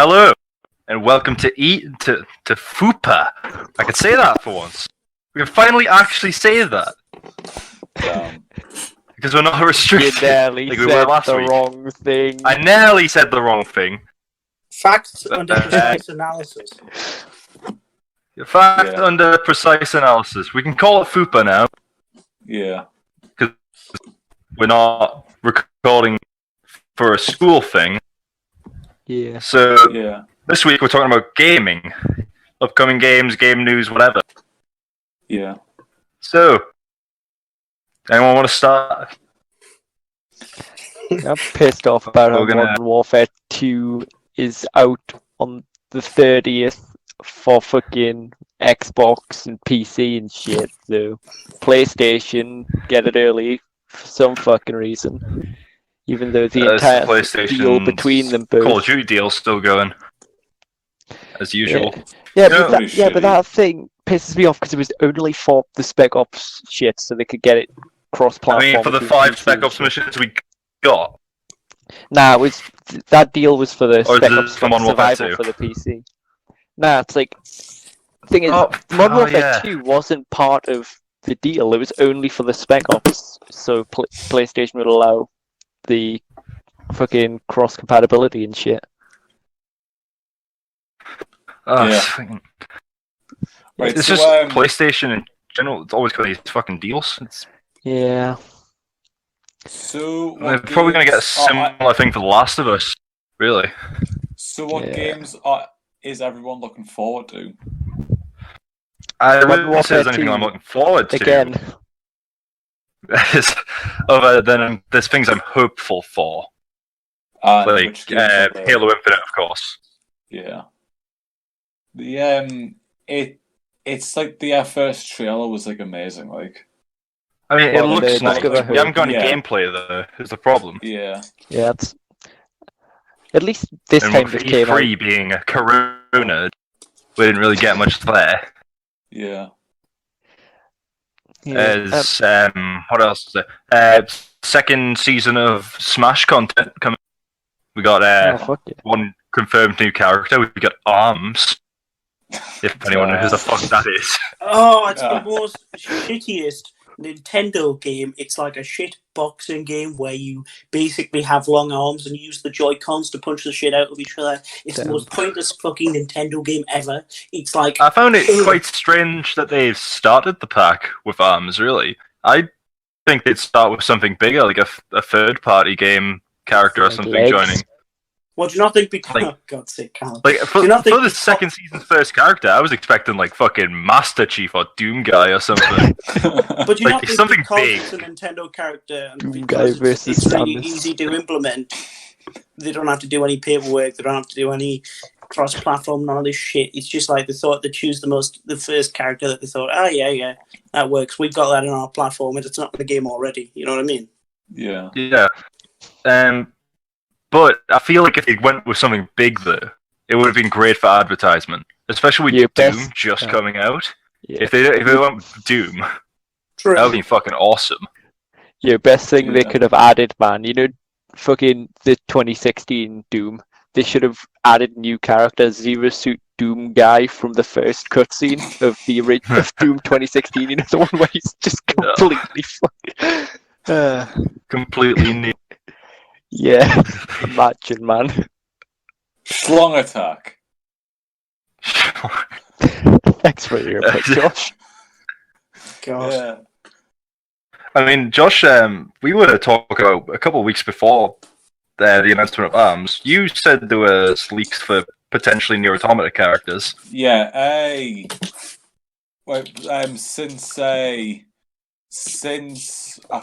Hello, and welcome to F.U.P.A. I could say that for once. We can finally actually say that. Because we're not restricted. You nearly like we were last the week. wrong thing. I nearly said the wrong thing. Facts under precise analysis. Fact under precise analysis. We can call it F.U.P.A. now. Yeah. Because we're not recording for a school thing. Yeah. So, this week we're talking about gaming. Upcoming games, game news, whatever. Yeah. So, anyone want to start? I'm pissed off about how Modern Warfare 2 is out on the 30th for fucking Xbox and PC and shit. So, PlayStation, get it early for some fucking reason. Even though the entire deal between them both. Call of Duty deal's still going. As usual. Yeah, but that thing pisses me off because it was only for the Spec Ops shit, so they could get it cross-platform. I mean, for the 5 Spec Ops missions we got. Nah, that deal was for the Spec Ops Survival for the PC. Nah, it's like the thing is, Modern Warfare 2 wasn't part of the deal. It was only for the Spec Ops, so PlayStation would allow the fucking cross compatibility and shit. Right, it's just PlayStation in general. It's always got these fucking deals. Yeah. So they're probably gonna get a similar thing for The Last of Us. Really. So what games is everyone looking forward to? I wouldn't say there's anything I'm looking forward to. Again. Other than there's things I'm hopeful for. Like Halo Infinite, of course. Yeah. It's like the first trailer was like amazing. Like, I mean, it looks nice. We haven't got any gameplay though. Is the problem? Yeah. Yeah. At least this time it came out. E3 being a Corona, we didn't really get much there. Yeah. As what else is there? Second season of Smash content coming. We got one confirmed new character. We got Arms. If anyone knows who the fuck that is. Oh, it's the most shittiest Nintendo game. It's like a shit boxing game where you basically have long arms and use the Joy-Cons to punch the shit out of each other. It's the most pointless fucking Nintendo game ever. It's like I found it quite strange that they've started the pack with Arms, really. I think they'd start with something bigger, like a third-party game character or something joining. Well, do you not think because God's sake, Callum. Like for the second season's first character, I was expecting like fucking Master Chief or Doom Guy or something. But you like not something because big. It's a Nintendo character and Doom Guy versus it's really easy to implement. They don't have to do any paperwork. They don't have to do any cross-platform. None of this shit. It's just like they thought they'd choose the first character that they thought, yeah, that works. We've got that in our platform, and it's not in the game already. You know what I mean? Yeah. Yeah. But I feel like if they went with something big, though, it would have been great for advertisement, especially with Doom just coming out. Yeah. If they went with Doom, that would have been fucking awesome. Yeah, best thing they could have added, man. You know, fucking the 2016 Doom. They should have added new character, Zero Suit Doom Guy from the first cutscene of the original of Doom 2016. You know, the one where he's just completely fucking completely new. Yeah, imagine, man. Schlong attack. Thanks for your input, Josh. God. Yeah. I mean, Josh, we were talking about a couple of weeks before the announcement of Arms. You said there were leaks for potentially Nier Automata characters. Yeah, since I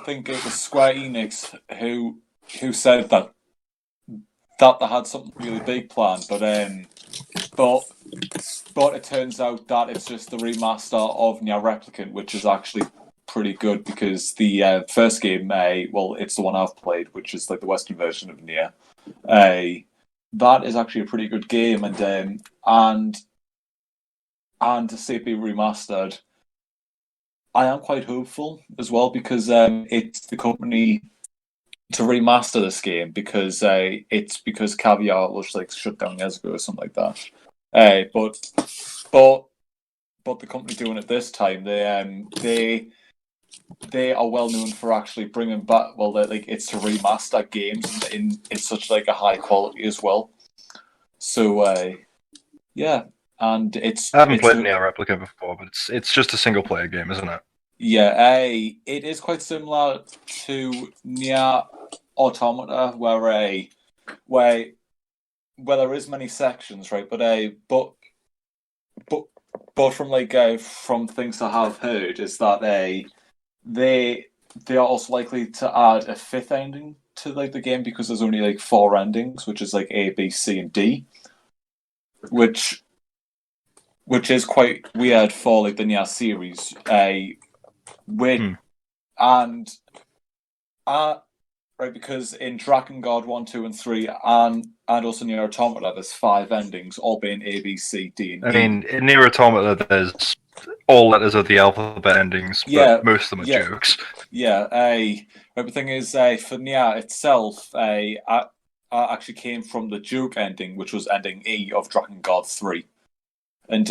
think it was Square Enix who said that they had something really big planned, but it turns out that it's just the remaster of Nier Replicant, which is actually pretty good because the first game, it's the one I've played, which is like the Western version of Nier. That is actually a pretty good game, and to see it be remastered, I am quite hopeful as well because it's the company remaster this game because it's because Caviar was like shut down years ago or something like that. But the company doing it this time, they are well known for actually bringing back it's to remaster games in such like a high quality as well. So yeah, and I haven't played Nier Replicant before, but it's just a single player game, isn't it? Yeah, it is quite similar to Nier Automata, where there is many sections, right? But from things I have heard is that they are also likely to add a fifth ending to like the game because there's only like 4 endings, which is like A, B, C, and D, which is quite weird for like the Nier series. Right, because in Drakengard 1, 2, and 3, and also Nier Automata, there's 5 endings, all being A, B, C, D, and E. I mean, in Nier Automata, there's all letters of the alphabet endings, but most of them are jokes. Yeah, right, the thing is, for Nier itself, I actually came from the joke ending, which was ending E of Drakengard 3. And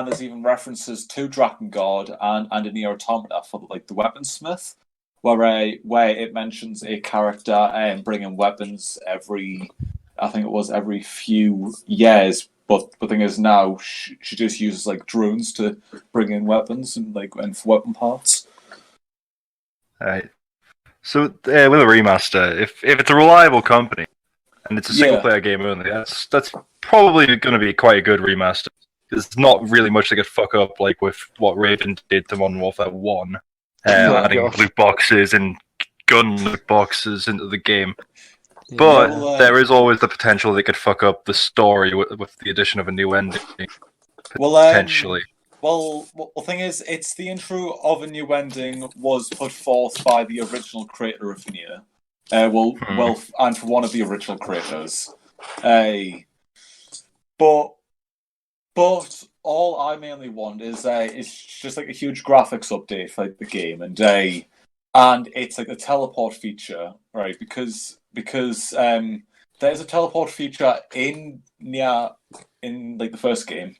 there's even references to Drakengard and in Nier Automata for like the weaponsmith, where it mentions a character bringing weapons every few years. But the thing is now she just uses like drones to bring in weapons and for weapon parts. Right. So with a remaster, if it's a reliable company and it's a single player game only, that's probably going to be quite a good remaster. There's not really much that could fuck up, like with what Raven did to Modern Warfare 1, adding loot boxes and gun loot boxes into the game. But there is always the potential they could fuck up the story with the addition of a new ending. Potentially. The thing is, it's the intro of a new ending was put forth by the original creator of Nier. And for one of the original creators. But all I mainly want is just like a huge graphics update for like, the game, and it's like a teleport feature, right? Because there's a teleport feature in Nier in like the first game,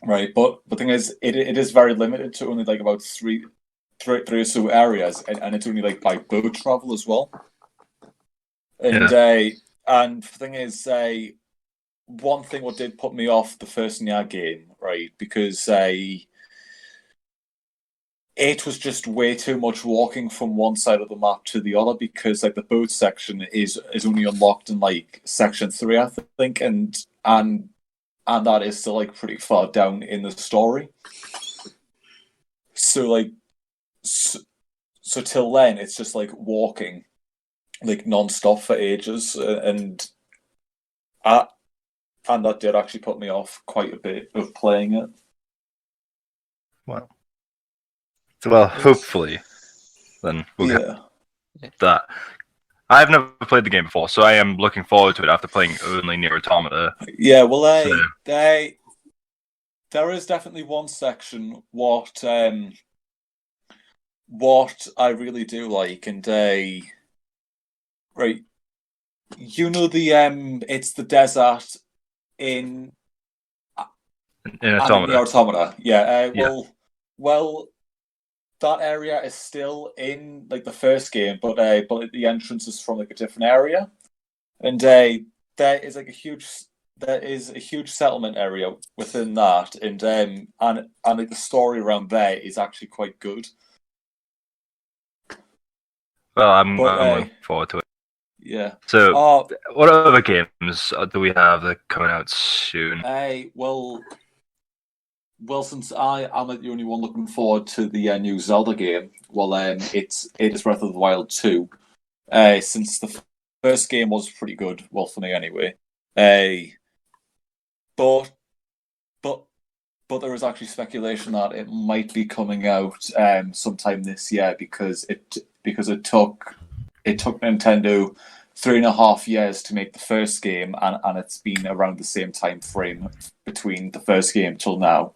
right? But the thing is, it is very limited to only like about three or so areas, and it's only like by boat travel as well. And and the thing is, one thing what did put me off the first Nier game, right? Because it was just way too much walking from one side of the map to the other, because like the boat section is only unlocked in like section 3, I think, and that is still like pretty far down in the story. So till then it's just like walking like non-stop for ages, and that did actually put me off quite a bit of playing it. Well, hopefully, then we'll get that. I've never played the game before, so I am looking forward to it after playing only Nier Automata. Yeah, well, there is definitely one section what I really do like, and right, you know it's the desert in Automata. Yeah. Well, that area is still in like the first game, but the entrance is from like a different area, and there is a huge settlement area within that, and like the story around there is actually quite good. Well, I'm looking forward to it. Yeah. So, what other games do we have that are coming out soon? Well, since I am the only one looking forward to the new Zelda game, it is Breath of the Wild 2. Since the first game was pretty good, well, for me anyway. But there is actually speculation that it might be coming out sometime this year, because it took Nintendo 3.5 years to make the first game, and it's been around the same time frame between the first game till now.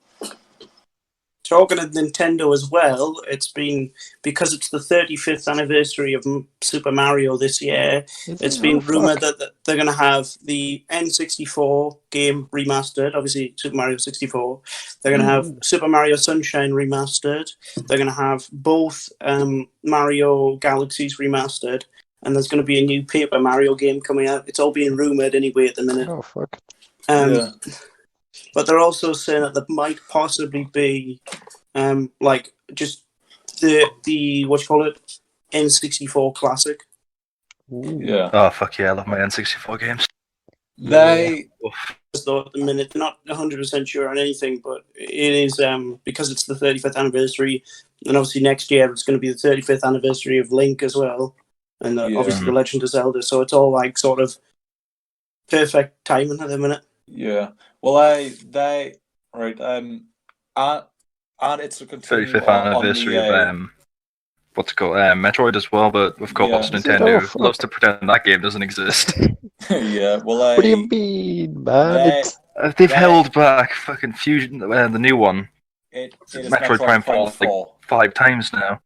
talking of Nintendo as well, it's been, because it's the 35th anniversary of Super Mario this year, it's been rumoured that they're going to have the N64 game remastered, obviously Super Mario 64. They're going to have Super Mario Sunshine remastered. They're going to have both Mario Galaxies remastered. And there's going to be a new Paper Mario game coming out. It's all being rumoured anyway at the minute. Oh, fuck. But they're also saying that there might possibly be, like, just the what you call it, N64 Classic. Yeah. Oh, fuck yeah, I love my N64 games. They... Though at the minute, they're not 100% sure on anything, but it is, because it's the 35th anniversary, and obviously next year it's going to be the 35th anniversary of Link as well, and obviously The Legend of Zelda, so it's all, like, sort of perfect timing at the minute. Yeah. Well, and it's a 35th anniversary of what's it called, Metroid as well. But of course, Nintendo loves to pretend that game doesn't exist. Yeah. Well, what do you mean, man? They've held back fucking Fusion, the new one. It is Metroid Prime 4 like 5 times now.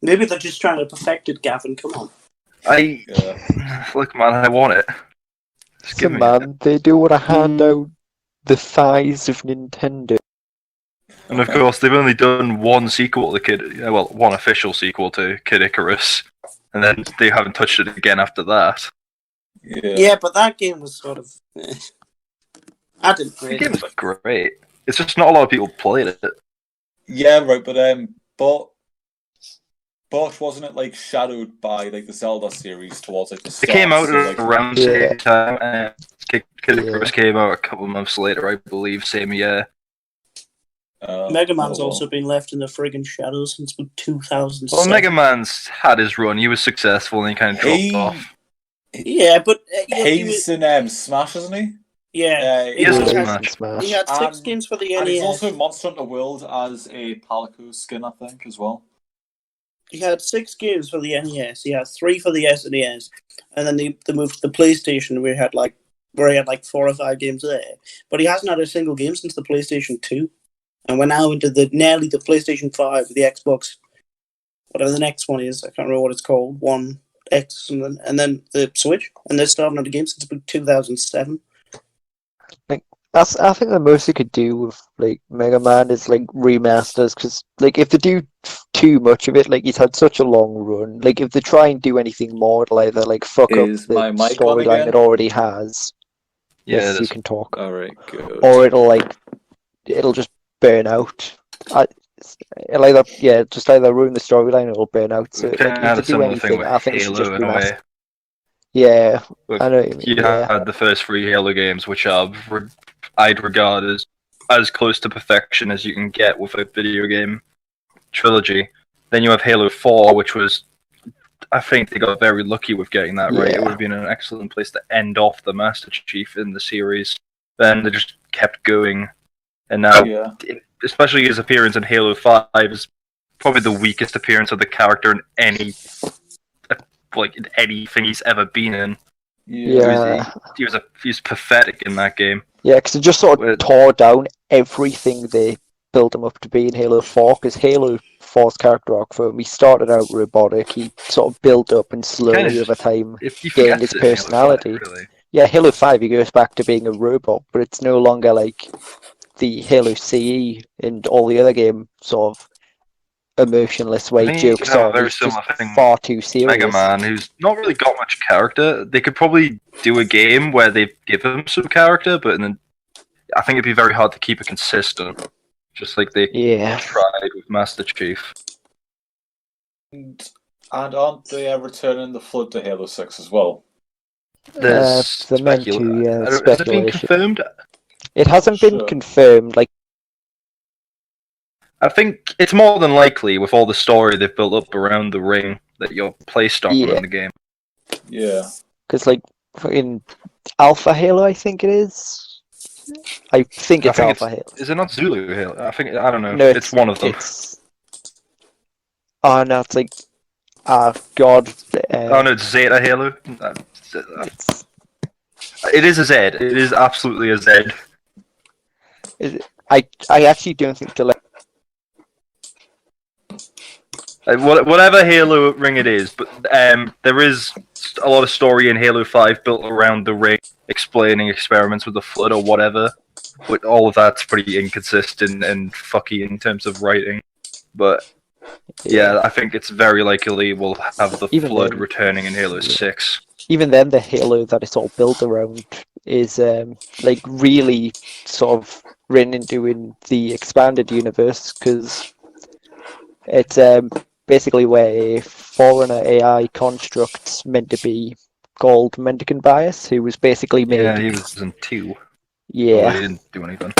Maybe they're just trying to perfect it, Gavin. Come on. Look, man, I want it. So, man, they do want to hand out the thighs of Nintendo. And of course, they've only done one sequel to one official sequel to Kid Icarus, and then they haven't touched it again after that. Yeah, but that game was sort of. I didn't play it. The game was great. It's just not a lot of people played it. Yeah, right, but Bosch, wasn't it like shadowed by like the Zelda series towards like the start? It came out around the same time, and Kid Icarus came out a couple months later, I believe, same year. Mega Man's also been left in the friggin' shadows since 2007. Well, Mega Man's had his run. He was successful, and he kind of dropped off. Yeah, but he's in Smash, isn't he? Yeah, he is in Smash. He had 6 games for the NES. And he's also in Monster Hunter World as a Palico skin, I think, as well. He had 6 games for the NES. He had 3 for the SNES, and then they moved to the PlayStation, where he had like 4 or 5 games there. But he hasn't had a single game since the PlayStation 2, and we're now into nearly the PlayStation 5, the Xbox, whatever the next one is. I can't remember what it's called. One X, and then the Switch, and they're starting out a game since 2007. I think the most they could do with like Mega Man is like remasters, because like if they do too much of it, like he's had such a long run. Like if they try and do anything more, it'll either like fuck up the storyline it already has. Yeah, yes, you can talk. All right, good. Or it'll just burn out. It'll either ruin the storyline or it'll burn out. So if they do anything, I think it should just remaster. Yeah, look, I know what you mean. You had the first 3 Halo games, which I'd regard as close to perfection as you can get with a video game trilogy. Then you have Halo 4, which was, I think they got very lucky with getting that right. It would have been an excellent place to end off the Master Chief in the series. Then they just kept going, and now, especially his appearance in Halo 5 is probably the weakest appearance of the character in anything he's ever been in. Yeah, he was pathetic in that game. Yeah, because it just sort of tore down everything they built him up to be in Halo 4. Because Halo 4's character arc for him, he started out robotic. He sort of built up and slowly over time gained his personality. Halo 5, really. Yeah, Halo 5 he goes back to being a robot, but it's no longer like the Halo CE and all the other game sort of emotionless way jokes on. Very similar thing. Far too serious. Mega Man, who's not really got much character. They could probably do a game where they give him some character, but then I think it'd be very hard to keep it consistent. Just like they tried with Master Chief. And aren't they returning the Flood to Halo 6 as well? There's the meant to, has it been confirmed? It hasn't been confirmed. Like, I think it's more than likely with all the story they've built up around the ring that you're placed on in the game. Yeah. Because, like, in Alpha Halo, I think it is. I think it's Alpha Halo. Is it not Zulu Halo? I don't know. No, it's one of them. Oh, no, it's like... God. Oh, no, it's Zeta Halo. It is a Z. It is absolutely a Z. I actually don't think they'll. Whatever Halo ring it is, but there is a lot of story in Halo 5 built around the ring, explaining experiments with the Flood or whatever. But all of that's pretty inconsistent and fucky in terms of writing. But yeah, I think it's very likely we'll have the Flood returning in Halo 6. Even then, the Halo that it's all built around is like really sort of written into in the expanded universe, because it's basically where a foreigner AI construct's meant to be called Mendicant Bias, who was basically made. Yeah, he was in 2. Yeah. He didn't do anything.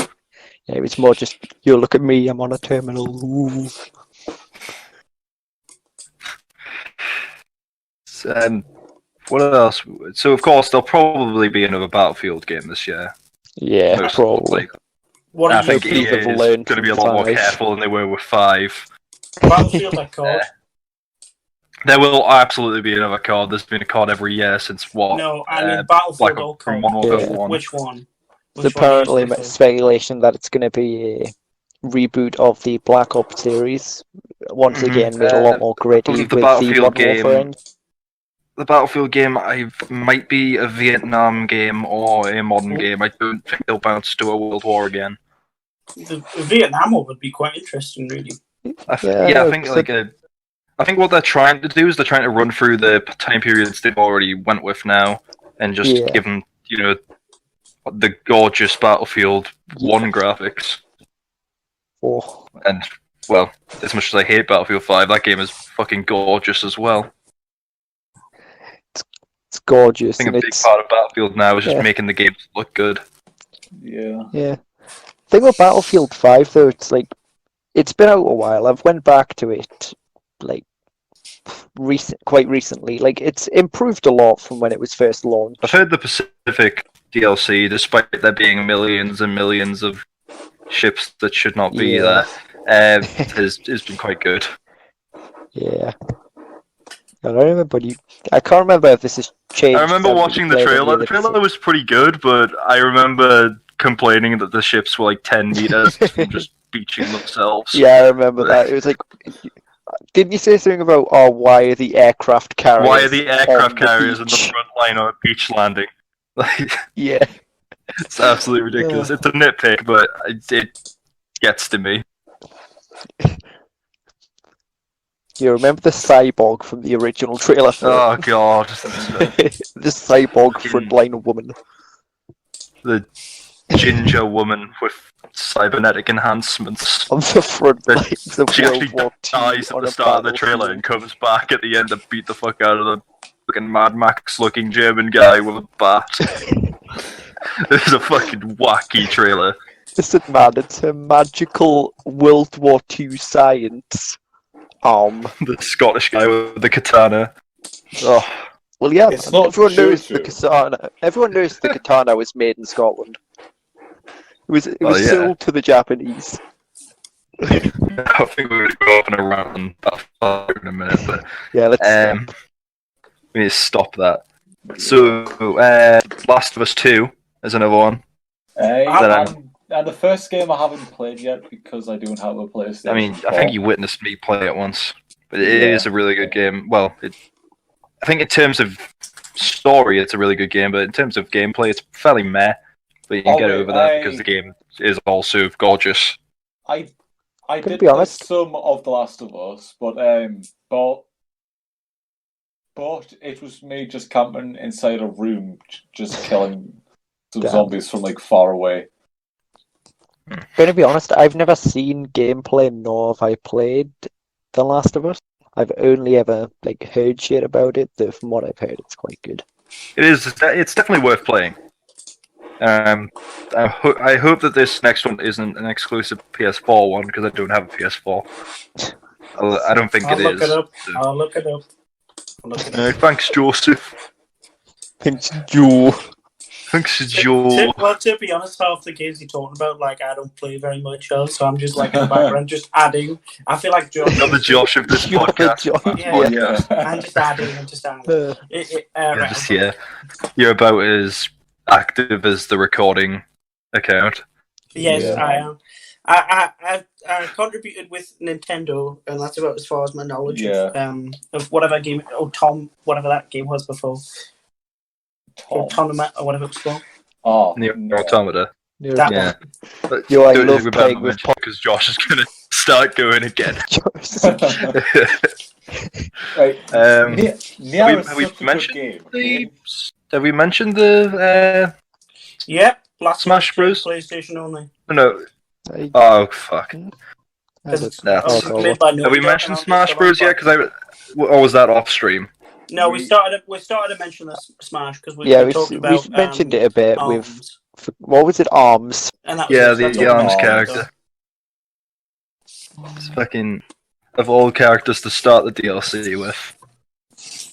Yeah, it was more just, you look at me, I'm on a terminal. Ooh. What else? So, of course, there'll probably be another Battlefield game this year. Yeah, probably. I think EA is going to be a lot more careful than they were with 5. Battlefield like COD. There will absolutely be another COD. There's been a COD every year since what? No, I mean Battlefield or COD. One. Which one? There's apparently speculation that it's going to be a reboot of the Black Ops series. Once again, made a lot more gritty with the Battlefield game. The Battlefield game might be a Vietnam game or a modern game. I don't think they'll bounce to a World War again. The Vietnam one would be quite interesting, really. I think what they're trying to do is they're trying to run through the time periods they've already went with now, and just give them, the gorgeous Battlefield 1 graphics. Oh. And, well, as much as I hate Battlefield 5, that game is fucking gorgeous as well. It's gorgeous. I think a big part of Battlefield now is just making the games look good. Yeah. The thing with Battlefield 5, though, it's been out a while. I've went back to it, quite recently. It's improved a lot from when it was first launched. I've heard the Pacific DLC, despite there being millions and millions of ships that should not be there, has been quite good. Yeah. I don't remember, I can't remember if this has changed. I remember watching the trailer. The trailer was pretty good, but I remember complaining that the ships were 10 meters from just beaching themselves. Yeah, I remember that. It was didn't you say something about, why are the aircraft carriers? Why are the aircraft carriers in the front line on a beach landing? Yeah. It's absolutely ridiculous. It's a nitpick, but it gets to me. You remember the cyborg from the original trailer? Oh god. The cyborg frontline woman. The ginger woman with cybernetic enhancements. On the front lines of She World actually War II dies at the start of the trailer and comes back at the end to beat the fuck out of the fucking Mad Max looking German guy with a bat. This is a fucking wacky trailer. Listen, man, it's a magical World War II science. The Scottish guy with the katana. Oh. Well, yeah, everyone knows the katana. Everyone knows the katana was made in Scotland. It was sold to the Japanese. I think we're going to go up and around that far in a minute, but yeah, let's we need to stop that. So, Last of Us 2 is another one. The first game I haven't played yet because I don't have a PlayStation. I mean, I think you witnessed me play it once, but it is a really good game. Well, I think in terms of story, it's a really good game, but in terms of gameplay, it's fairly meh. But you can get over that because the game is also gorgeous. I did play some of The Last of Us, but it was me just camping inside a room, just killing some zombies from far away. Going to be honest, I've never seen gameplay nor have I played The Last of Us. I've only ever heard shit about it, though from what I've heard it's quite good. It is. It's definitely worth playing. I hope that this next one isn't an exclusive PS4 one, because I don't have a PS4. I don't think it is. I'll look it up. Thanks, Joseph. Thanks, Joe. Thanks, Joe. To be honest, half the games you're talking about, I don't play very much of, so I'm just in the background, just adding. I feel like Josh. You're the Josh of this podcast. I'm just adding. You're about as active as the recording account. Yes, Yeah. I am. I contributed with Nintendo, and that's about as far as my knowledge of whatever game, whatever that game was before. Tournament or whatever it was called. Oh, Near Automata. Yeah. But Yo, I don't love we better playing not with mention it because Josh is going to start going again. Right. Nier is have we such a good mentioned game. Okay? Have we mentioned the Yep, Black Smash Bros? PlayStation only. No. Oh fuck. Because it's That's made by Have we mentioned Smash Bros yet? Or was that off stream? No, we started to mention this Smash because we talked about. We've mentioned it a bit Arms. with what was it, Arms? And that was the Arms character. It's fucking of all characters to start the DLC with.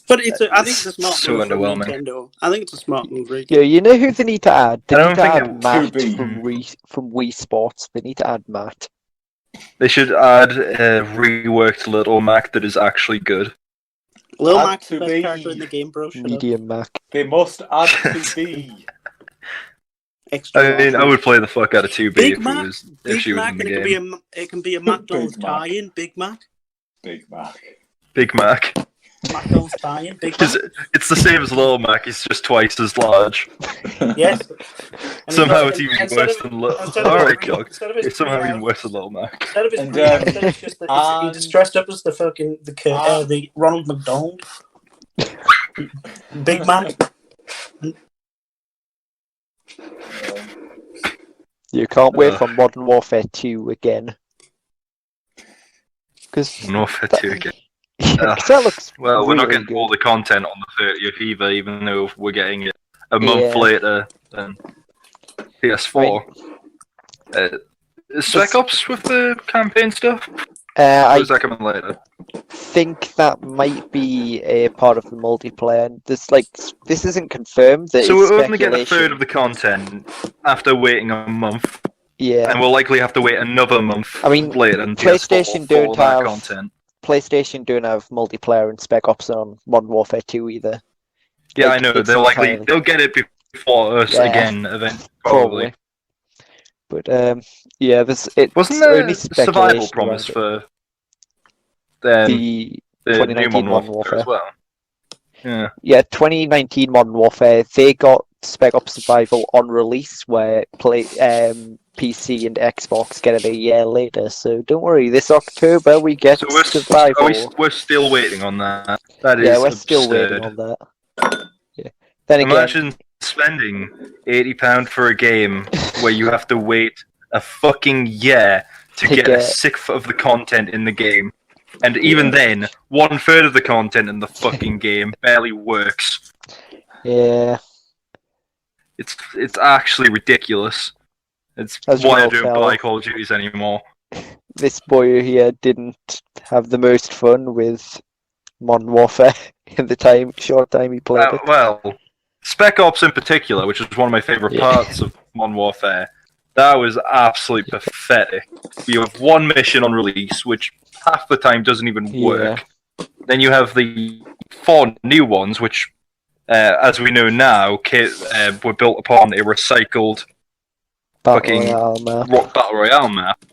But I think it's a smart so move from underwhelming. Nintendo. I think it's a smart move, right? Yeah, you know who they need to add? They I need don't to think add Matt 2B. from Wii Sports. They need to add Matt. They should add a reworked Little Mac that is actually good. Lil Mac's the best character in the game, bro. Medium Mac. They must add 2B. Extra. I mean, I would play the fuck out of 2B Big if Mac, if she was Mac, in the and game. it can be a McDonald's tie-in. Big Mac. Big Mac. Big Mac. McDonald's tie-in. Big Mac. It's the same as Little Mac. He's just twice as large. Yes. Somehow it's even worse than Little. Alright, Jog. It's somehow even worse than Little Mac. Instead of his just he's just dressed up as the Ronald McDonald. Big Mac. You can't wait for Modern Warfare 2 again. Modern Warfare 2 again. That looks well, we're not getting good. all the content on the 30th either, even though we're getting it a month later than PS4. Is Spec Ops with the campaign stuff? Or is that coming later? Think that might be a part of the multiplayer. This isn't confirmed. So we're going to get a third of the content after waiting a month. Yeah, and we'll likely have to wait another month. later than PlayStation don't have content. PlayStation don't have multiplayer and Spec Ops on Modern Warfare 2 either. Yeah, I know. They'll get it before us again, eventually. Probably. But yeah, wasn't there a survival promise for the 2019 Modern Warfare as well? Yeah, 2019 Modern Warfare. They got Spec Ops Survival on release, where PC and Xbox get it a year later. So don't worry, this October we get Survival. We're still waiting on that. We're still waiting on that. Yeah. Then imagine spending £80 for a game where you have to wait a fucking year to get a sixth of the content in the game. And even then, 1/3 of the content in the fucking game barely works. Yeah. It's actually ridiculous. It's why I don't buy Call of Duties anymore. This boy here didn't have the most fun with Modern Warfare in the short time he played it. Well, Spec Ops in particular, which is one of my favourite parts of Modern Warfare, that was absolutely pathetic. You have one mission on release, which half the time doesn't even work. Then you have the 4 new ones, which, as we know now, were built upon a recycled Battle Royale map.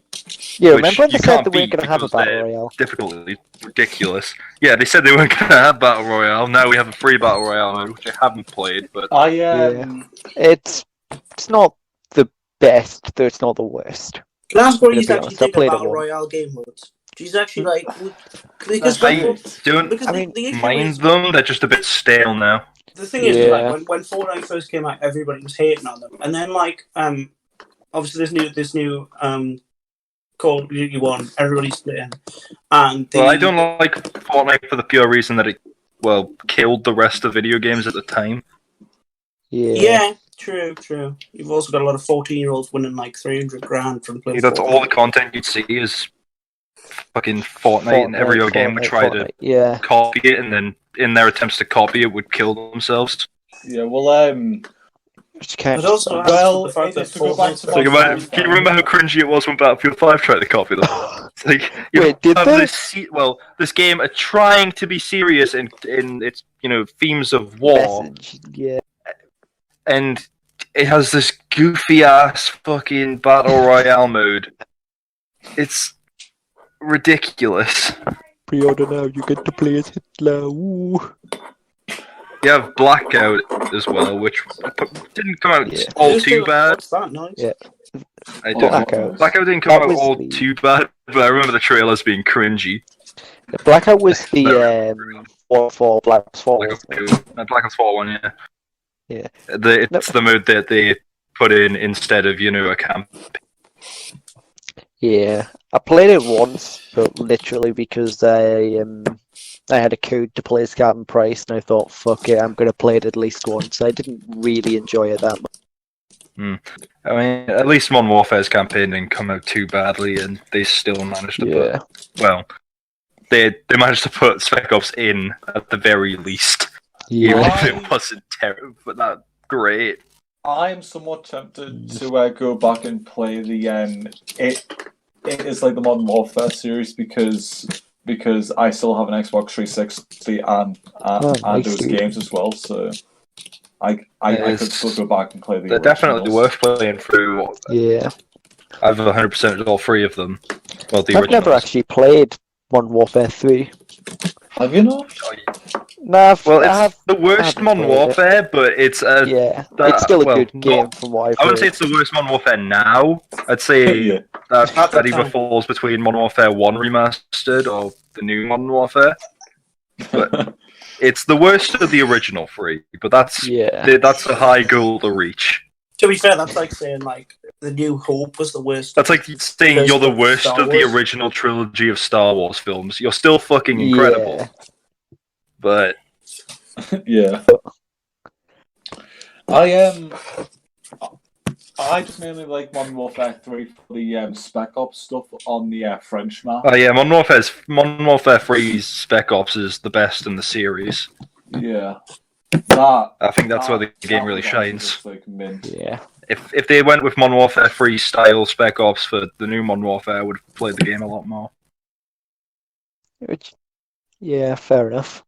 Yeah, remember when they said they weren't going to have a Battle Royale? Difficulty ridiculous. Yeah, they said they weren't going to have Battle Royale. Now we have a free Battle Royale mode, which I haven't played, but it's not the best, though it's not the worst. Can I ask what you actually think of Battle Royale game modes? Do you actually because I don't mind them. They're just a bit stale now. The thing is, when Fortnite first came out, everybody was hating on them, and then obviously this new Call of Duty 1, everybody's splitting. And I don't like Fortnite for the pure reason that it killed the rest of video games at the time. Yeah, true. You've also got a lot of 14-year-olds winning like $300,000 from playing. That's all the content you'd see is fucking Fortnite and every other game would try to copy it, and then in their attempts to copy it would kill themselves. Yeah, well, but also, can you remember how cringy it was when Battlefield 5 tried to copy them? It's like, this game are trying to be serious in its themes of war, and it has this goofy ass fucking battle royale mode. It's ridiculous. Pre-order now, you get to play as Hitler. Ooh. You have Blackout as well, which didn't come out all too bad. What's that noise? Yeah. I don't know. Blackout didn't come out all too bad, but I remember the trailers being cringy. Blackout was the one for Black Ops 4. Black Ops 4 one, yeah. Yeah. It's the mode that they put in instead of, a camp. Yeah. I played it once, but literally because I had a code to play as Captain Price, and I thought, fuck it, I'm going to play it at least once. I didn't really enjoy it that much. I mean, at least Modern Warfare's campaign didn't come out too badly, and they still managed to put... Well, they managed to put Spec Ops in at the very least. Yeah. Even if it wasn't terrible, but not great. I am somewhat tempted to go back and play the... It is like the Modern Warfare series because I still have an Xbox 360 and those games as well, so I could still go back and play the originals. They're definitely worth playing through. Yeah. I've 100% all three of them. Well, the I've originals. never actually played Modern Warfare 3. Have you not? No, it's the worst Modern Warfare, but it's it's still a good game from what I've heard. I wouldn't say it's the worst Modern Warfare now. I'd say that either falls between Modern Warfare 1 Remastered or the new Modern Warfare. But it's the worst of the original three, but that's a high goal to reach. To be fair, that's like saying the New Hope was the worst. That's like saying you're the worst of the original trilogy of Star Wars films. You're still fucking incredible. Yeah. But yeah, I just mainly like Modern Warfare 3 for the Spec Ops stuff on the French map. Oh yeah, Modern Warfare 3's Spec Ops is the best in the series. Yeah, I think that's where the game really shines. Yeah. If they went with Modern Warfare 3 style Spec Ops for the new Modern Warfare, I would have played the game a lot more. Yeah, fair enough.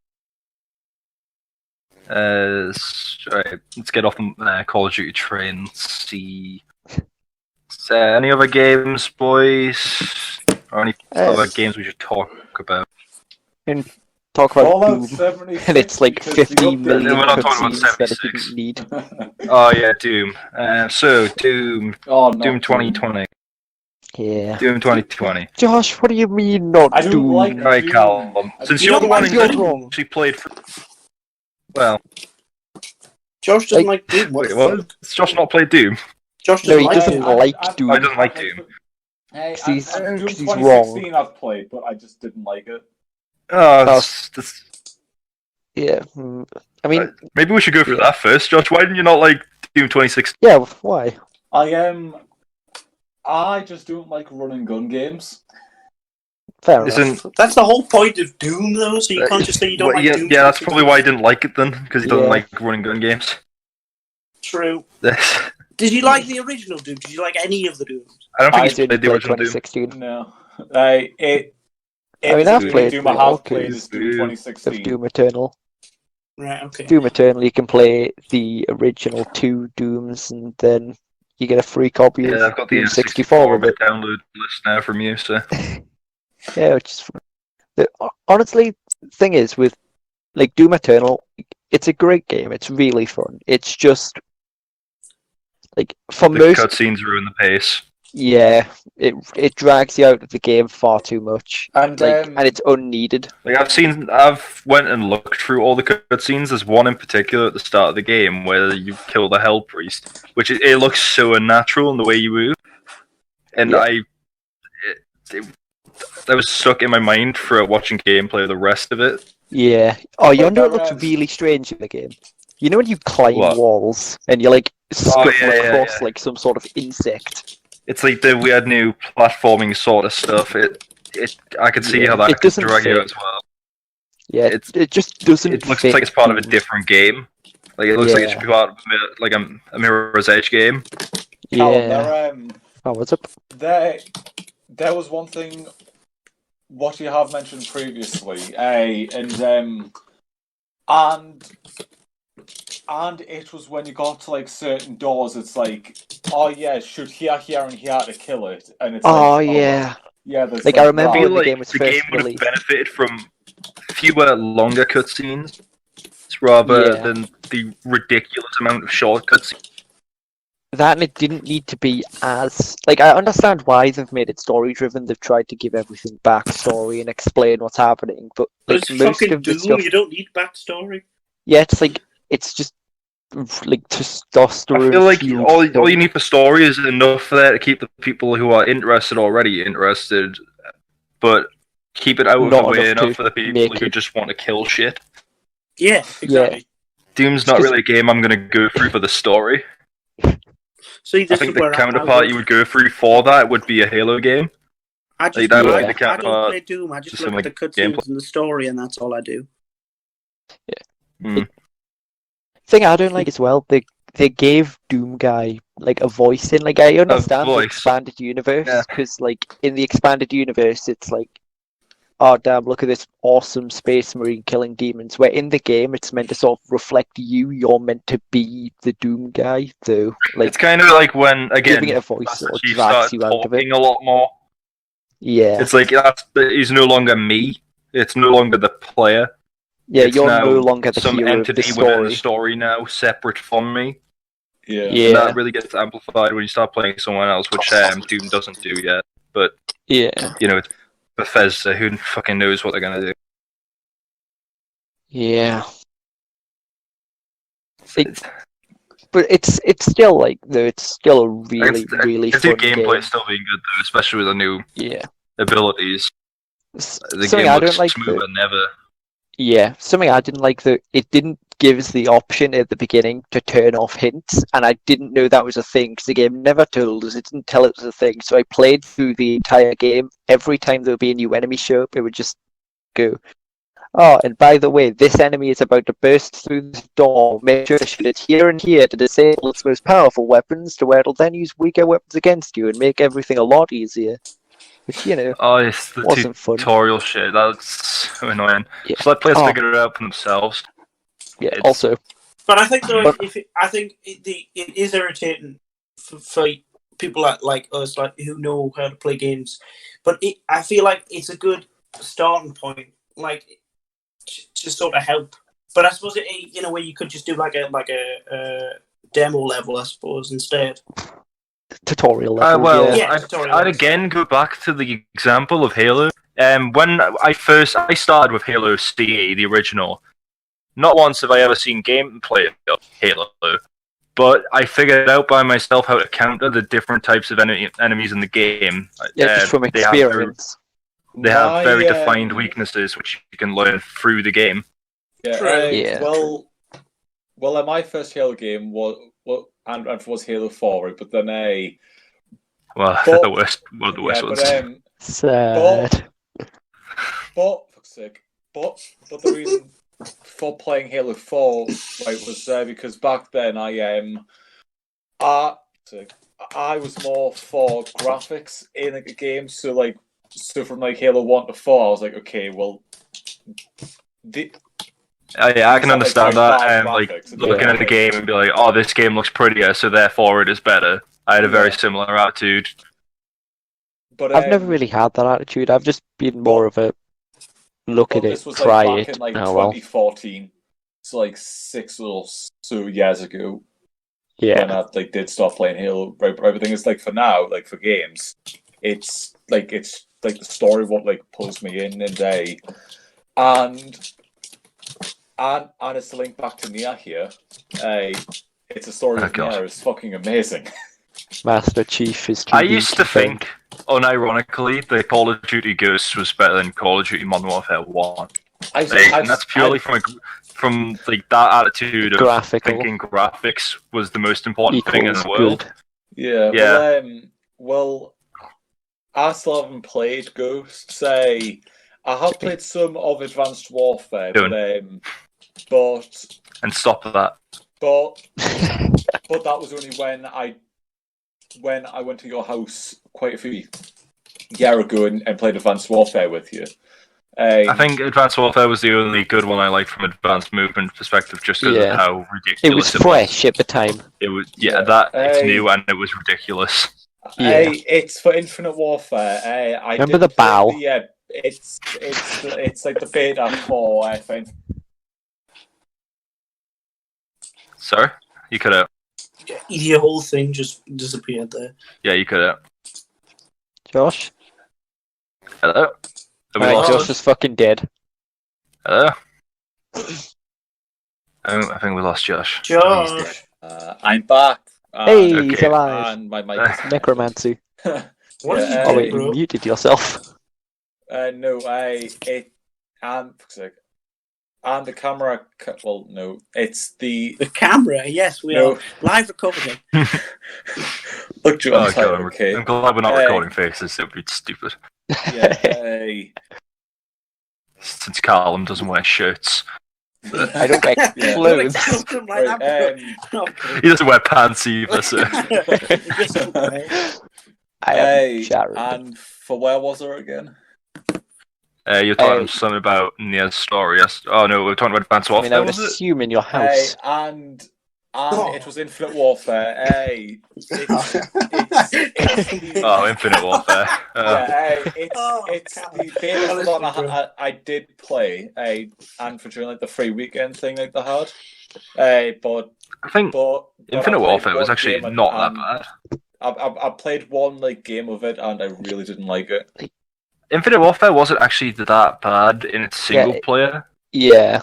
Right, let's get off the Call of Duty train. Let's see. Any other games, boys? Or any other games we should talk about? And talk about Doom. And it's like 15 million cutscenes that it didn't need. Oh yeah, Doom. So Doom. Doom 2020. Yeah. Doom 2020. Josh, what do you mean not Doom? Alright, Callum. Since you're the one who actually played for... Well... Josh doesn't like Doom. Wait, what? Does Josh not play Doom? Josh doesn't like Doom. I don't like Doom. Hey, Doom 2016 wrong. I've played, but I just didn't like it. Yeah, I mean... maybe we should go through that first, Josh. Why didn't you not like Doom 2016? Yeah, why? I just don't like run and gun games. Fair enough. That's the whole point of Doom, though, so you can't just say you don't like Doom. Yeah, that's probably why I didn't like it then, because he doesn't like run and gun games. True. Did you like the original Doom? Did you like any of the Dooms? I don't think he's played the original 2016. Doom. No. I've played Doom. I have played is Doom 2016. Of Doom Eternal. Right, okay. Doom Eternal, you can play the original 2 Dooms, and then you get a free copy of I've got the Doom 64 with it. Download list now from you, so... Yeah, which is fun. Honestly, the thing is, with like Doom Eternal, it's a great game. It's really fun. It's just like for most cutscenes ruin the pace. Yeah, it drags you out of the game far too much, and it's unneeded. Like I've went and looked through all the cutscenes. There's one in particular at the start of the game where you kill the Hell Priest, which it looks so unnatural in the way you move, and that was stuck in my mind for watching gameplay of the rest of it. Yeah. Oh, you know it looks really strange in the game. You know when you climb walls and you like scuffle across like some sort of insect. It's like the weird new platforming sort of stuff. I could see how that could drag you out as well. Yeah, it just doesn't. It looks like it's part of a different game. Like it looks like it should be part of like a Mirror's Edge game. Yeah. What's up? There was one thing what you have mentioned previously, and And it was when you got to like certain doors, it's like, oh yeah, shoot here, here, and here to kill it, and it's like, yeah, yeah. There's like I remember I when feel the like game was the first game would have released. benefited from fewer longer cutscenes rather Yeah. than the ridiculous amount of short cutscenes. That, and it didn't need to be as like, I understand why they've made it story driven. They've tried to give everything backstory and explain what's happening, but like it's most fucking of the Doom. stuff, You don't need backstory. yeah, it's just like testosterone. I feel like fueled all you fun. need for story is enough there to keep the people who are interested already interested, but keep it out of Not the way enough to enough for the people make who it- just want to kill shit. Yeah, exactly. Doom's It's not 'cause- really a game I'm going to go through for the story. See, I this think is the where counterpart you would go through for that would be a Halo game. I just Like, that would be the I don't counterpart play Doom. I just to look some, at the like, cutscenes gameplay. and the story, and that's all I do. Mm. Thing I don't like as well, they gave Doom Guy like a voice in. Like, I understand the voice. expanded universe, Yeah. because like in the expanded universe, it's like, oh damn, look at this awesome space marine killing demons. Where in the game, it's meant to sort of reflect you. You're meant to be the Doom Guy, though. Like, It's kind of like when, again, giving it a voice Master sort of Chief drags started you out of it. talking a lot more. Yeah, It's like he's no longer me. It's no longer the player. yeah, It's you're now no longer the some hero of the entity within story. the story now, separate from me. Yeah. And Yeah, that really gets amplified when you start playing someone else, which Doom doesn't do yet. But, yeah, you know, it's Bethesda. Who fucking knows what they're going to do? yeah. But it's still like, though, it's still a really I fun gameplay game. is still being good, though, especially with the new Yeah. abilities. The Something game I looks don't like smoother than ever. Yeah, something I didn't like, that it didn't give us the option at the beginning to turn off hints, and I didn't know that was a thing because the game never told us. It didn't tell it was a thing. So I played through the entire game. Every time there would be a new enemy show up, it would just go, oh, and by the way, this enemy is about to burst through this door. Make sure to shoot it here and here to disable its most powerful weapons, to where it'll then use weaker weapons against you and make everything a lot easier. Which, you know, Oh, it's the wasn't fun. tutorial shit. That's so annoying. Yeah. Just let players figure it out for themselves. Yeah. It's- Also, But I think though, I think it is irritating for people like us, like who know how to play games. But I feel like it's a good starting point, like to sort of help. But I suppose in a way you could just do like a demo level, I suppose, instead. tutorial level. I'd again go back to the example of Halo. When I started with Halo CE, the original. Not once have I ever seen gameplay of Halo, but I figured out by myself how to counter the different types of enemies in the game. Yeah, just from experience. They have very defined weaknesses, which you can learn through the game. Yeah. Well, my first Halo game was Halo 4, right? But then one of the worst ones. Sad. But fuck's sake. But the reason for playing Halo 4, right, was because back then I was more for graphics in a game. So from like Halo 1 to 4, I was like, okay, well, I can understand that. Looking at the game and be like, oh, this game looks prettier, so therefore it is better. I had a very similar attitude. But I've never really had that attitude. I've just been more of a look at it, this was try back it. in 2014, so 6 or so years ago. Yeah. When I did start playing Halo. Right, but everything is for now, for games, it's the story what pulls me in, and it's to link back to Nia here. It's a story of Nia is fucking amazing. Master Chief is. I used to think, unironically, that Call of Duty Ghosts was better than Call of Duty Modern Warfare 1. And that's purely from that attitude of thinking graphics was the most important thing in the world. Good. Yeah. Well, I still haven't played Ghosts. I have played some of Advanced Warfare, but and stop that. But that was only when I went to your house quite a few years ago and played Advanced Warfare with you. I think Advanced Warfare was the only good one I liked from Advanced Movement perspective, just because of how ridiculous it was. Fresh at the time. It was, it's new and it was ridiculous. It's for Infinite Warfare. I remember the bow. It's like the beta for I think. Sorry, you cut out. Your whole thing just disappeared there. Yeah, you cut out. Josh. Hello. Right, Josh is fucking dead. Hello. I think we lost Josh. Josh. I'm back. Hey, he's alive. And my mic is necromancy. What are you doing, wait, you muted yourself. No, and the camera. Well, no, it's the camera. Yes, we are live recording. Look, John. Okay. I'm glad we're not recording faces. It would be stupid. Yeah. Since Callum doesn't wear shirts. I don't wear clothes. He doesn't wear pants either. So. And for where was there again? You're talking something about Nia's story. Yes. Oh no, we're talking about Advanced Warfare. I would assume in your house. And it was Infinite Warfare. Infinite Warfare. It's the beta one I did play. And for during like the free weekend thing like they had. But I think Infinite Warfare was actually not that bad. I played one game of it and I really didn't like it. Infinite Warfare wasn't actually that bad in its single player. Yeah.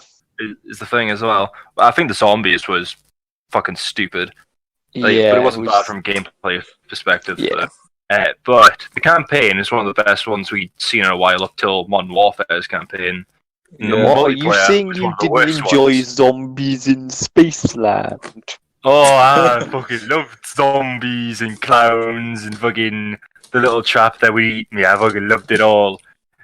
Is the thing as well. But I think the zombies was fucking stupid. But it wasn't bad from a gameplay perspective. Yeah. But the campaign is one of the best ones we'd seen in a while up till Modern Warfare's campaign. What are you saying? You didn't enjoy zombies in Spaceland? Oh, I fucking loved zombies and clowns and fucking the little trap that we eat me. I fucking loved it all.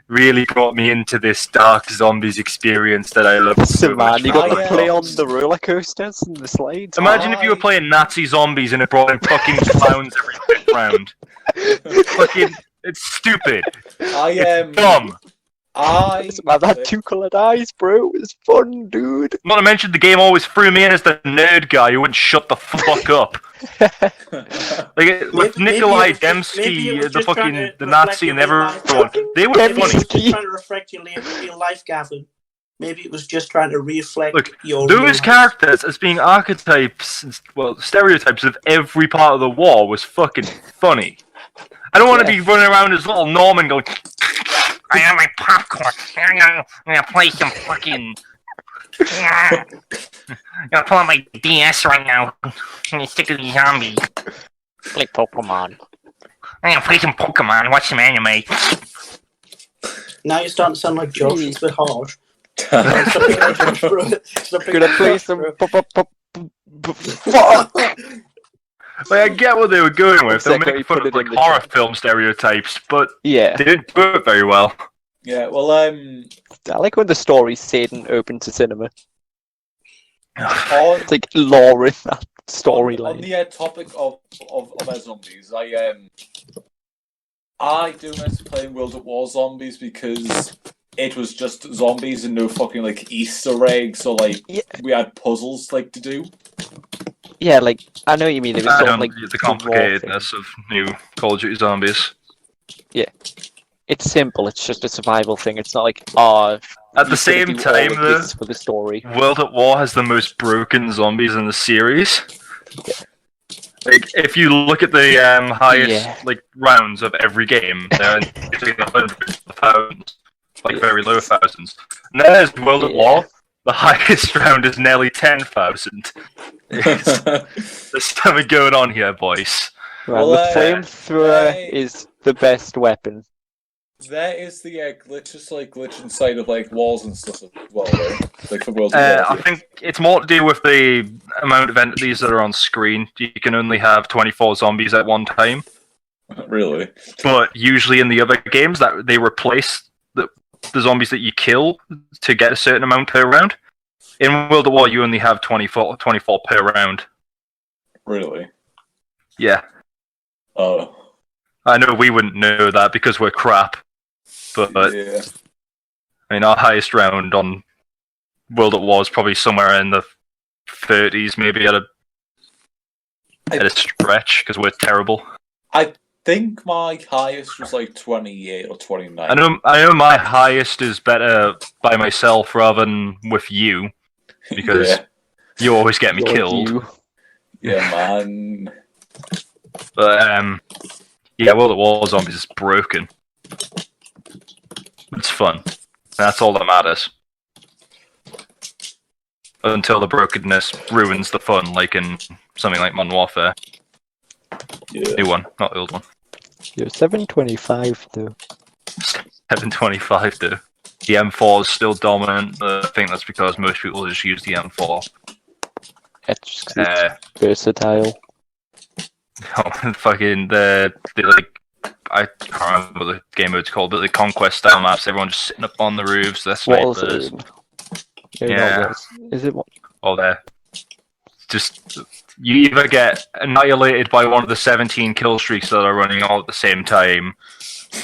Really brought me into this dark zombies experience that I loved so much. You got to play on the roller coasters and the slides. Imagine if you were playing Nazi zombies and it brought in fucking clowns every 5th round. Fucking, it's stupid. It's dumb. I've had 2 coloured eyes, bro. It's fun, dude. Not to mention the game always threw me in as the nerd guy who wouldn't shut the fuck up. With Nikolai Dembski, the Nazi, and everyone, they were funny. Trying to reflect your real life, Gavin. Maybe it was just trying to reflect your. Those characters as being archetypes, stereotypes of every part of the war was fucking funny. I don't want to be running around as little Norman going. I have my popcorn. I'm gonna play some fucking. I'm gonna pull out my DS right now and stick to these zombies. Play Pokemon. I'm gonna play some Pokemon. Watch some anime. Now you're starting to sound like Josh. It's a bit harsh. Gonna play some. I get what they were going with. They were making fun of horror film stereotypes, but they didn't do it very well. Yeah, well, I like when the story's said and open to cinema. It's like lore in that storyline. On the topic of zombies, I do miss playing World at War Zombies because it was just zombies and no fucking Easter eggs or we had puzzles to do. Yeah, I know what you mean. It was sort of the complicatedness of new Call of Duty Zombies. Yeah, it's simple. It's just a survival thing. It's not At the same time, though, for the story. World at War has the most broken zombies in the series. Yeah. If you look at the highest rounds of every game, they're in the hundreds of thousands, very low thousands. And there's World at War. The highest round is nearly 10,000. There's something going on here, boys. Well, the flamethrower is the best weapon. There is the glitch inside of walls and stuff as well, right? For World of War. I think it's more to do with the amount of entities that are on screen. You can only have 24 zombies at one time. Really? But usually in the other games, that they replace the zombies that you kill to get a certain amount per round. In World of War, you only have 24 per round. Really? Yeah. Oh. I know we wouldn't know that because we're crap, but I mean, our highest round on World at War is probably somewhere in the 30s, maybe at a stretch, because we're terrible. I think my highest was like 28 or 29. I know my highest is better by myself rather than with you, because you always get me killed. Yeah, man. But yeah, World at War Zombies is broken. It's fun. That's all that matters. Until the brokenness ruins the fun, like in something like Modern Warfare. Yeah. New one, not the old one. You're 725 though. 725 though. The M4 is still dominant. I think that's because most people just use the M4. It's versatile. Fucking the like, I can't remember what the game mode's called, but the conquest style maps, everyone just sitting up on the roofs, they're snipers. Yeah. Is it what? Oh, there. Just, you either get annihilated by one of the 17 kill streaks that are running all at the same time,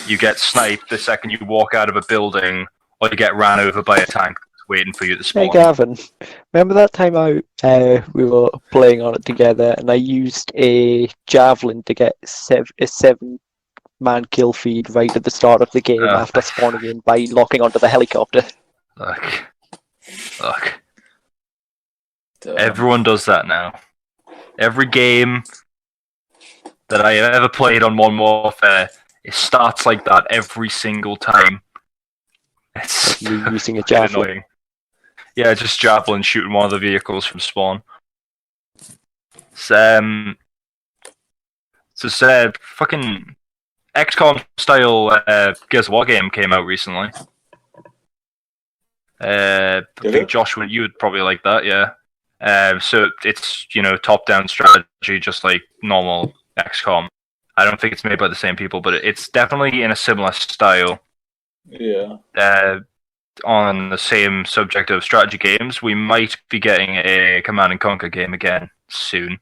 you get sniped the second you walk out of a building, or you get ran over by a tank that's waiting for you to spawn. Hey Gavin, remember that time we were playing on it together and I used a javelin to get a 7-man kill feed right at the start of the game after spawning in by locking onto the helicopter? Look. Everyone does that now. Every game that I have ever played on Modern Warfare, it starts like that every single time. It's using a javelin. Annoying. Yeah, just javelin shooting one of the vehicles from spawn. So fucking XCOM style Gears of War game came out recently. I think Josh, you would probably like that, yeah. So it's, top-down strategy, just like normal XCOM. I don't think it's made by the same people, but it's definitely in a similar style. Yeah. On the same subject of strategy games, we might be getting a Command & Conquer game again soon,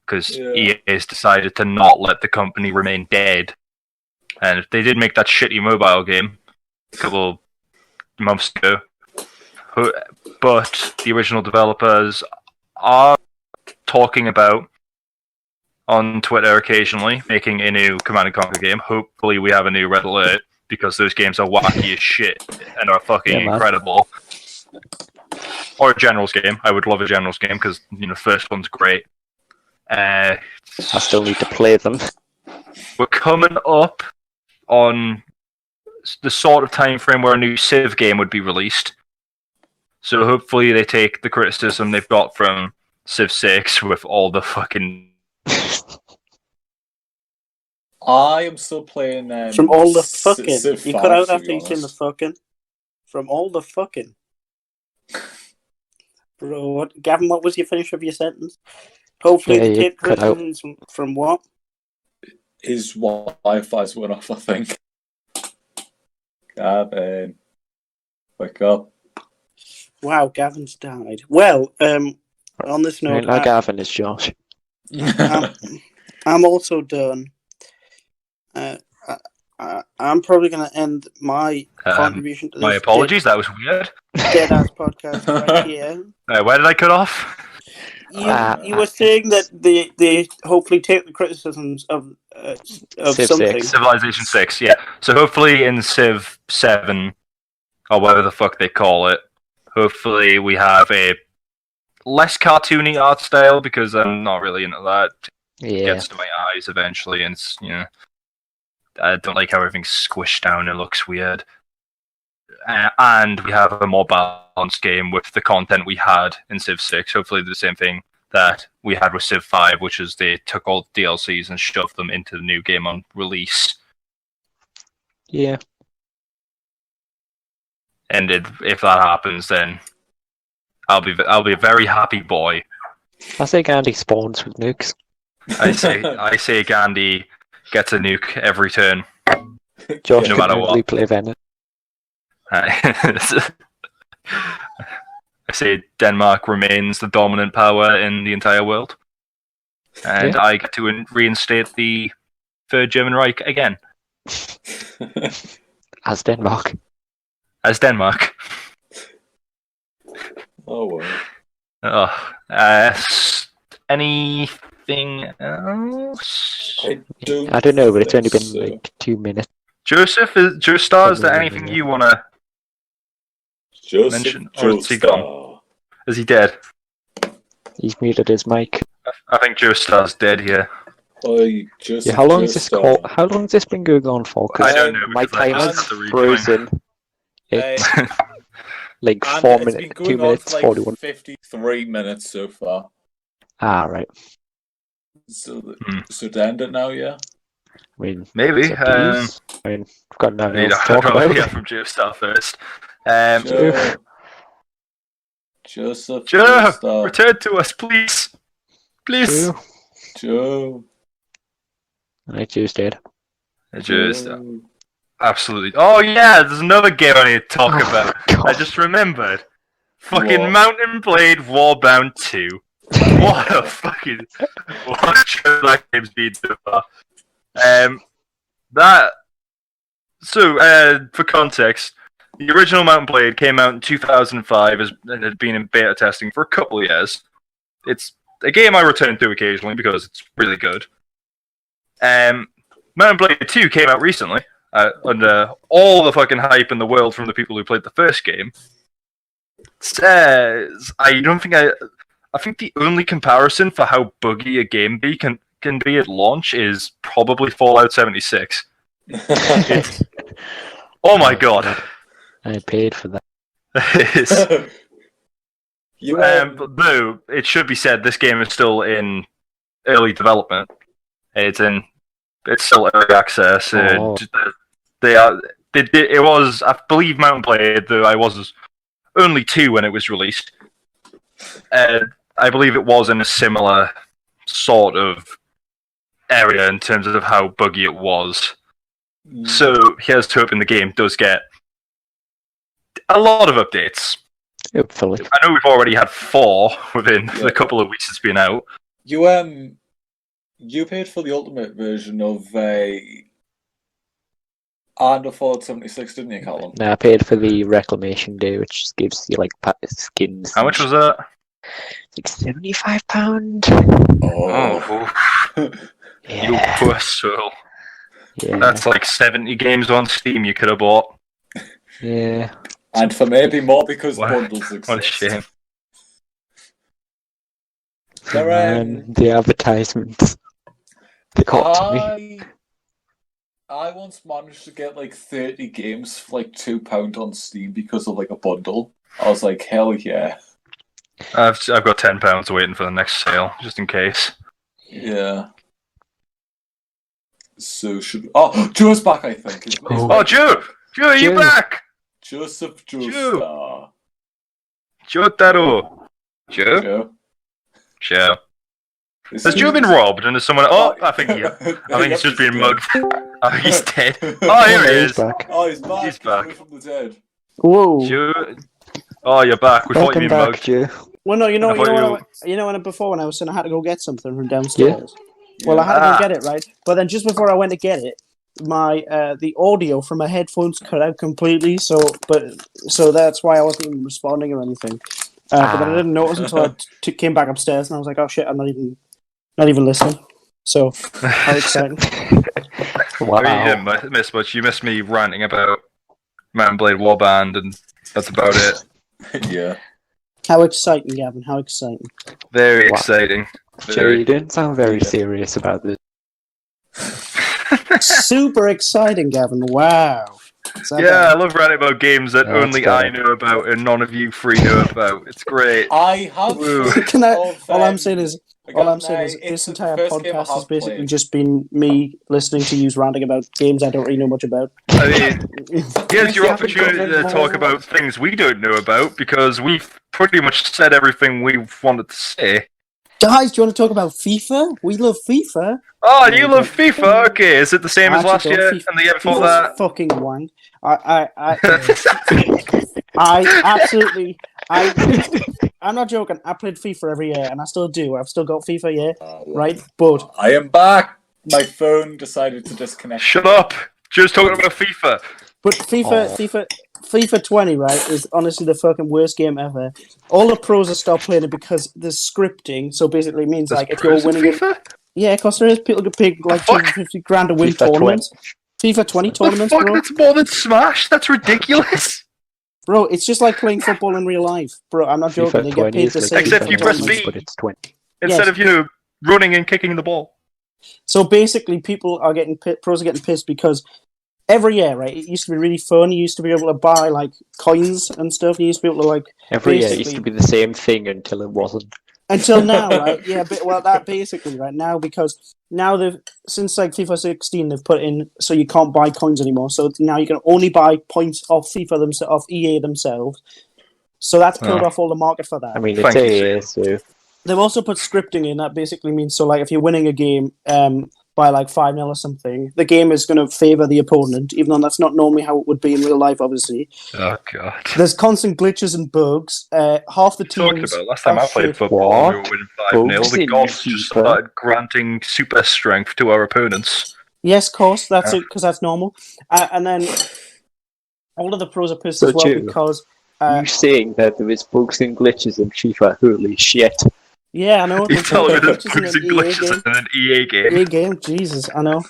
because EA has decided to not let the company remain dead. And they did make that shitty mobile game a couple months ago. But the original developers are talking about, on Twitter occasionally, making a new Command & Conquer game. Hopefully we have a new Red Alert, because those games are wacky as shit and are fucking incredible. Or a Generals game. I would love a Generals game, because, first one's great. I still need to play them. We're coming up on the sort of time frame where a new Civ game would be released. So hopefully they take the criticism they've got from Civ 6 with all the fucking... I am still playing... from all the fucking... Civ 5, you cut out after you said the fucking. From all the fucking. Bro, Gavin, what was your finish of your sentence? Hopefully they take criticism from what? His Wi-Fi's went off, I think. Gavin. Wake up. Wow, Gavin's died. Well, on this note... Gavin is Josh. I'm also done. I'm probably going to end my contribution to this. My apologies, that was weird. Deadass podcast right here. Where did I cut off? You were saying that they hopefully take the criticisms of Civ something. 6. Civilization 6, yeah. So hopefully in Civ 7, or whatever the fuck they call it, hopefully we have a less cartoony art style, because I'm not really into that. It gets to my eyes eventually, and it's, I don't like how everything's squished down, it looks weird. And we have a more balanced game with the content we had in Civ 6. Hopefully the same thing that we had with Civ 5, which is they took all the DLCs and shoved them into the new game on release. Yeah. And if that happens, then I'll be a very happy boy. I say Gandhi spawns with nukes. I say Gandhi gets a nuke every turn. Josh no matter what. Play Venom. I say Denmark remains the dominant power in the entire world. And I get to reinstate the Third German Reich again. As Denmark. as Denmark. Oh well. Anything else? I don't know, but it's only been so. like 2 minutes. Joseph, Joestar, is there anything you want to mention? Or is he gone? Is he dead? He's muted his mic. I think Joestar's dead here. How long is this call? How long has this been going on for? I don't know. My timer's frozen. It's like 4 minutes, 2 minutes, like 41. 53 minutes so far. Ah, right. So to end it now, yeah. I mean, maybe. I've got nothing else to talk I'd rather about. hear from Joestar first. Joseph, Joe, return to us, please. Please. Joe. Right, Joe's dead. Joe's absolutely. Oh yeah, there's another game I need to talk about. God. I just remembered. Fucking Mountain Blade Warbound 2. What a fucking what a show that game's been so far. For context, the original Mountain Blade came out in 2005 and had been in beta testing for a couple of years. It's a game I return to occasionally because it's really good. Mountain Blade 2 came out recently, under all the fucking hype in the world from the people who played the first game. I think the only comparison for how buggy a game can be at launch is probably Fallout 76. Oh my god. I paid for that. But though, it should be said, this game is still in early development. It's still early access. It was, I believe, Mountain Blade, though I was only 2 when it was released. I believe it was in a similar sort of area in terms of how buggy it was. So here's to hoping the game does get a lot of updates. Hopefully. I know we've already had 4 within the couple of weeks it's been out. You paid for the ultimate version of Under Fallout 76, didn't you, Callum? No, I paid for the Reclamation Day, which just gives you like skins. How much was that? It's like £75. Oh. Yeah. You poor soul. Yeah. That's like 70 games on Steam you could have bought. Yeah. And for maybe more because bundles exist. What a shame. The advertisements. They got to me. I once managed to get like 30 games for like £2 on Steam because of like a bundle. I was like, hell yeah. I've got £10 waiting for the next sale, just in case. Yeah. So Joe's back, I think. Joe! Joe, are you back? Joseph Joestar. Jotaro. Joe? Has Joe been robbed and is someone... I think he's just been mugged. Oh, he's dead. Oh, here he is. Oh, he's back. He's back. From the dead. Whoa. Joe... Oh, you're back. We thought you'd been mugged. Joe. Well, no, before when I was saying I had to go get something from downstairs. Yeah. Well, I had to go get it, right? But then just before I went to get it, my the audio from my headphones cut out completely. So that's why I wasn't even responding or anything. But then I didn't notice until I came back upstairs, and I was like, "Oh shit, I'm not even listening." So how exciting! Wow. I mean, you didn't miss much. You missed me ranting about Mountain Blade Warband, and that's about it. Yeah. How exciting, Gavin! How exciting! Very exciting. Joe, you didn't sound very serious about this. Super exciting, Gavin! Wow. I love writing about games that only I know about and none of you three know about. It's great. I have. All I'm saying is this entire podcast has basically just been me listening to you ranting about games I don't really know much about. I mean, here's your opportunity to talk about things we don't know about because we've pretty much said everything we've wanted to say. Guys, do you want to talk about FIFA? We love FIFA. Oh, you love FIFA? Okay, is it the same as last year and the year before that? Fucking wank. I absolutely. I'm not joking. I played FIFA every year, and I still do. I've still got FIFA, right? But I am back. My phone decided to disconnect. Shut up. Just talking about FIFA. But FIFA 20, right, is honestly the fucking worst game ever. All the pros have stopped playing it because there's scripting. So basically, it means like if you're winning FIFA? Yeah, because there is people get paid like 250 grand to win FIFA tournaments. FIFA 20 tournaments, fuck, bro. that's more than Smash. That's ridiculous. Bro, it's just like playing football in real life. Bro, I'm not joking. They get paid the same. Except you press B, but it's 20. Instead of, running and kicking the ball. So basically, pros are getting pissed because every year, right, it used to be really fun. You used to be able to buy, like, coins and stuff. You used to be able to, like... Every year it used to be the same thing until it wasn't. Until now, right? Yeah, that basically, right, now, because now since, like, FIFA 16, they've put in so you can't buy coins anymore. So now you can only buy points off off EA themselves. So that's killed off all the market for that. I mean, it's EA, so... They've also put scripting in. That basically means, so, like, if you're winning a game by, like, 5-0 or something, the game is going to favour the opponent, even though that's not normally how it would be in real life, obviously. Oh, God. There's constant glitches and bugs. Half the teams... Last time I played football, we were winning 5-0. The gods just started granting super strength to our opponents. Yes, of course. That's it, because that's normal. And then all of the pros are pissed as well because... you saying that there is bugs and glitches in FIFA? Holy shit. Yeah, I know. You tell me there's bugs and glitches in an EA game. EA game, Jesus, I know.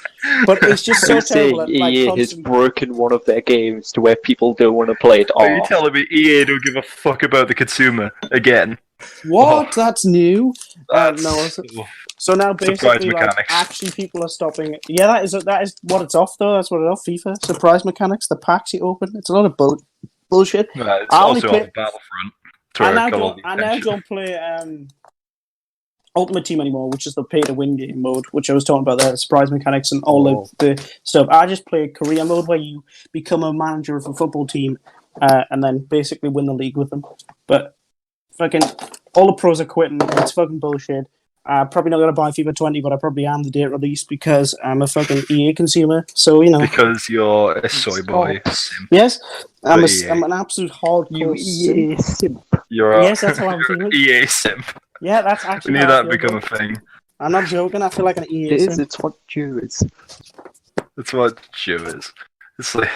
But it's just so terrible. Saying EA has broken one of their games to where people don't want to play it. Are you telling me EA don't give a fuck about the consumer again? What? That's new. That's... No. So now basically, like, actually people are stopping. Yeah, that is what it's off though. That's what it's off. FIFA surprise mechanics. The packs you open. It's a lot of bullshit. Right, it's also on Battlefront. I now don't play Ultimate Team anymore, which is the pay-to-win game mode, which I was talking about there, the surprise mechanics and all the stuff. I just play career mode, where you become a manager of a football team and then basically win the league with them. But fucking all the pros are quitting. It's fucking bullshit. Probably not going to buy FIFA 20, but I probably am the day it released because I'm a fucking EA consumer. So, Because you're a soy boy simp. Yes, I'm an absolute hardcore EA simp. Yes, that's how I'm feeling. EA simp. Yeah, that's actually. We need that to become a thing. I'm not joking. I feel like an EA simp. It's what Jew is. It's what Jew is. It's like,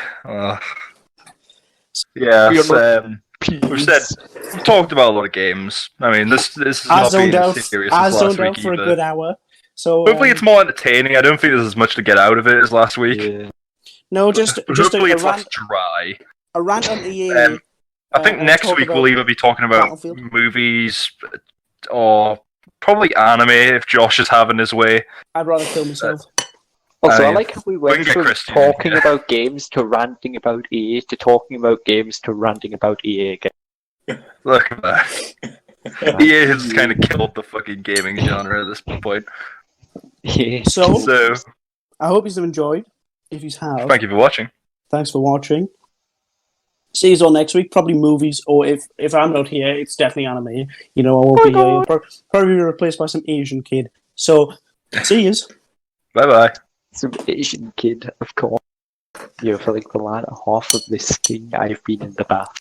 yeah. We've talked about a lot of games. I mean, this is not being as serious as last week for either. A good hour. So hopefully it's more entertaining. I don't think there's as much to get out of it as last week. Yeah. No, just hopefully it's less dry. A rant on EA. I think next week we'll either be talking about movies or probably anime if Josh is having his way. I'd rather kill myself. Also, I like how we went from talking about games to ranting about EA to talking about games to ranting about EA again. Look at that. EA has kind of killed the fucking gaming genre at this point. Yeah. So, I hope you've enjoyed. If you have, thank you for watching. Thanks for watching. See you all next week. Probably movies, or if I'm not here, it's definitely anime. I won't be here. You'll probably be replaced by some Asian kid. So, see yous. Bye-bye. Some Asian kid, of course. For like the latter half of this thing, I've been in the bath.